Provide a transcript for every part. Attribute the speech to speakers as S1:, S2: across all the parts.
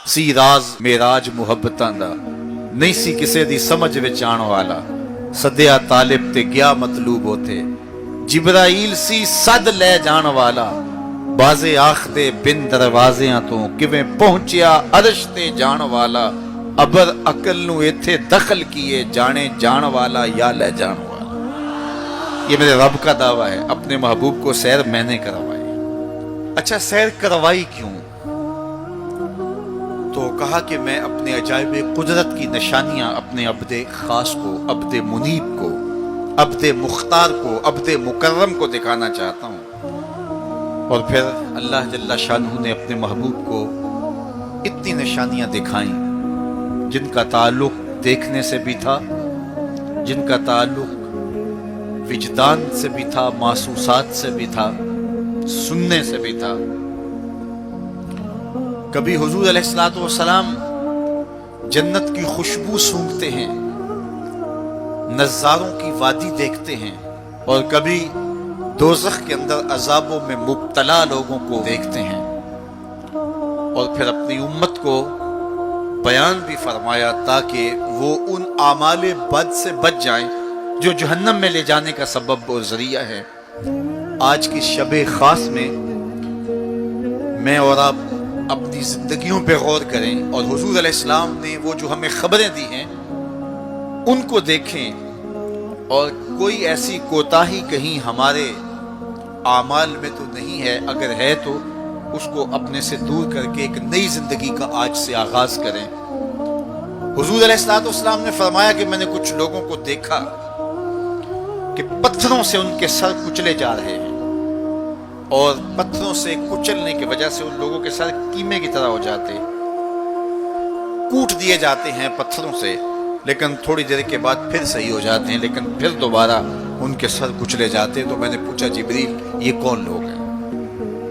S1: سی راز میراج ਮੁਹੱਬਤਾਂ ਦਾ ਨਹੀਂ ਸੀ ਕਿਸੇ ਦੀ ਸਮਝ ਵਿੱਚ ਆਉਣ ਵਾਲਾ ਸੱਦਿਆ ਤਾਲਿਬ ਤੇ ਗਿਆ ਮਤਲੂਬ ਉਥੇ ਜਿਬਰਾਈਲ ਸੀ ਸੱਦ ਲੈ ਜਾਣ ਵਾਲਾ ਬਾਜ਼ੇ ਆਖਦੇ ਬਿਨ ਦਰਵਾਜ਼ਿਆਂ ਤੋਂ ਕਿਵੇਂ ਪਹੁੰਚਿਆ ਅਰਸ਼ ਤੇ ਜਾਣ ਵਾਲਾ ਅਬਰ ਅਕਲ ਨੂੰ ਇੱਥੇ दखल किए जाने जान वाला या ले जान वाला। ये मेरे रब का दावा है, अपने महबूब को सैर मैंने करवाई। अच्छा सैर करवाई क्यों? तो कहा कि मैं अपने अजायब कुदरत की निशानियां अपने अब्दे खास को, अब्दे मुनीब को, अब्दे मुख्तार को, अब्दे मुकर्रम को दिखाना चाहता हूं। और फिर अल्लाह जल्ला शानहू ने अपने महबूब को इतनी निशानियां दिखाई जिनका ताल्लुक देखने से भी था, जिनका ताल्लुक विजदान से भी था, मासूसात से भी था, सुनने से भी था। कभी हुजूर अलैहिस्सलातु वस्सलाम जन्नत की खुशबू सूंघते हैं, नज़ारों की वादी देखते हैं, और कभी दोज़ख के अंदर अजाबों में मुब्तला लोगों को देखते हैं। और फिर अपनी उम्मत को बयान भी फरमाया ताकि वो उन आमाले बद से बच जाएं जो जहन्नम में ले जाने का सबब और जरिया है। आज की शब खास में मैं और आप अपनी जिंदगियों पे गौर करें और हुजूर अलैहिस्सलाम ने वो जो हमें खबरें दी हैं उनको देखें, और कोई ऐसी कोताही कहीं हमारे आमाल में तो नहीं है, अगर है तो उसको अपने से दूर करके एक नई जिंदगी का आज से आगाज करें। हुजूर अलैहिस्सलातु वस्सलाम ने फरमाया कि मैंने कुछ लोगों को देखा कि पत्थरों से उनके सर कुचले जा रहे हैं, और पत्थरों से कुचलने की वजह से उन लोगों के सर कीमे की तरह हो जाते, कूट दिए जाते हैं पत्थरों से, लेकिन थोड़ी देर के बाद फिर सही हो जाते हैं, लेकिन फिर दोबारा उनके सर कुचले जाते हैं। तो मैंने पूछा जिब्रील ये कौन लोग हैं?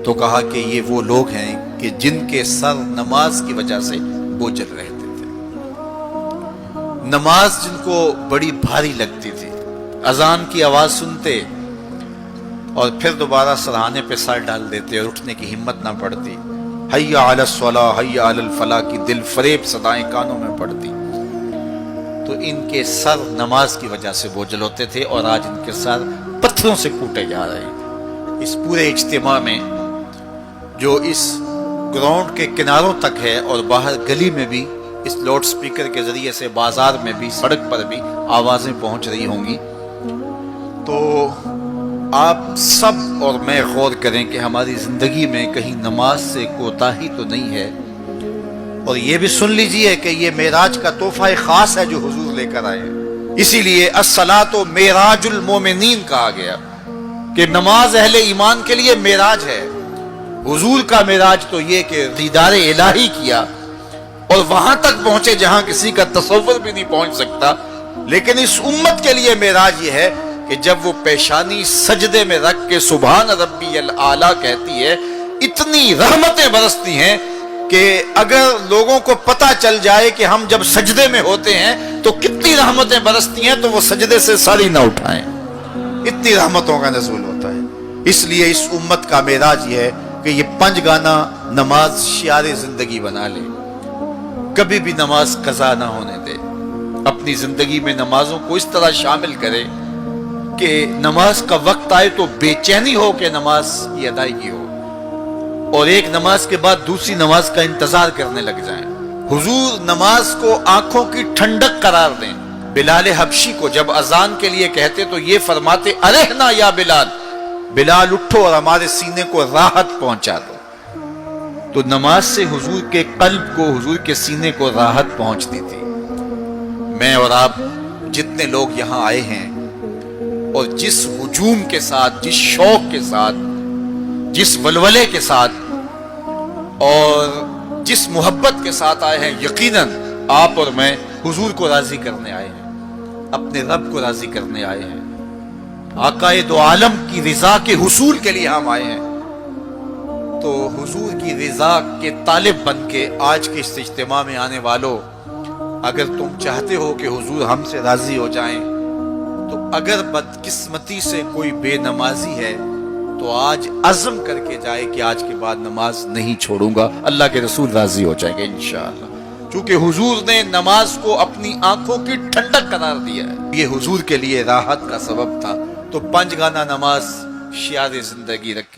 S1: तो कहा कि ये वो लोग हैं कि जिनके सर नमाज की वजह से बोझल रहते थे, नमाज जिनको बड़ी भारी लगती थी, अजान की आवाज सुनते और फिर दोबारा सराहने पे सर डाल देते और उठने की हिम्मत ना पड़ती, हय्या अलस सलाह हय्या अलल फलाह की दिल फरेब सदाएं कानों में पड़ती। तो इनके सर नमाज की वजह से बोझल होते थे और आज इनके सर पत्थरों से कूटे जा रहे हैं। इस पूरे इज्तिमा में जो इस ग्राउंड के किनारों तक है और बाहर गली में भी इस लाउड स्पीकर के जरिए से बाजार में भी सड़क पर भी आवाजें पहुंच रही होंगी, तो आप सब और मैं गौर करें कि हमारी जिंदगी में कहीं नमाज से कोताही तो नहीं है। और ये भी सुन लीजिए कि ये मेराज का तोहफा खास है जो हुजूर लेकर आए हैं, इसीलिए अस्सलातो मेराजुल मोमिनीन कहा गया कि नमाज अहले ईमान के लिए मेराज है। हुजूर का मेराज तो ये कि दीदार इलाही किया और वहां तक पहुंचे जहां किसी का तसव्वुर भी नहीं पहुंच सकता। लेकिन इस उम्मत के लिए मेराज ये है कि जब वो पेशानी सजदे में रख के सुभान रब्बियल आला कहती है, इतनी रहमतें बरसती हैं कि अगर लोगों को पता चल जाए कि हम जब सजदे में होते हैं तो कितनी रहमतें बरसती हैं, तो वो सजदे से सर ही ना उठाएं, इतनी रहमतों का नज़ुल होता है। इसलिए इस उम्मत का मेराज ये है कि ये पंजगाना नमाज शियारे जिंदगी बना ले, कभी भी नमाज कज़ा ना होने दे, अपनी जिंदगी में नमाजों को इस तरह शामिल करे कि नमाज का वक्त आए तो बेचैनी हो कि नमाज की अदायगी हो, और एक नमाज के बाद दूसरी नमाज का इंतजार करने लग जाएं। हुजूर नमाज को आंखों की ठंडक करार दें। बिलाल हबशी को जब अजान के लिए कहते तो ये फरमाते, अरहना या बिलाल, बिलाल उठो और हमारे सीने को राहत पहुंचा दो। तो नमाज से हुजूर के कल्ब को, हुजूर के सीने को राहत पहुंचती थी। मैं और आप जितने लोग यहां आए हैं और जिस हुजूम के साथ, जिस शौक के साथ, जिस वलवले के साथ और जिस मोहब्बत के साथ आए हैं, यकीनन आप और मैं हुजूर को राजी करने आए हैं, अपने रब को राजी करने आए हैं, आकाए दो आलम की रिजा के हुसूल के लिए हम आए हैं। तो हुजूर की रिजा के तालिब बन के आज के इस इज्तिमा में आने वालों, अगर तुम चाहते हो कि हुजूर हमसे राजी हो जाएं, तो अगर बदकिस्मती से कोई बेनमाजी है तो تو آج عزم کر کے جائے کہ آج کے بعد نماز نہیں چھوڑوں گا، اللہ کے رسول راضی ہو جائیں گے انشاءاللہ۔ چونکہ حضور نے نماز کو اپنی آنکھوں کی ٹھنڈک قرار دیا ہے، یہ حضور کے لیے راحت کا سبب تھا، تو 5 گانا نماز شعار زندگی رکھے۔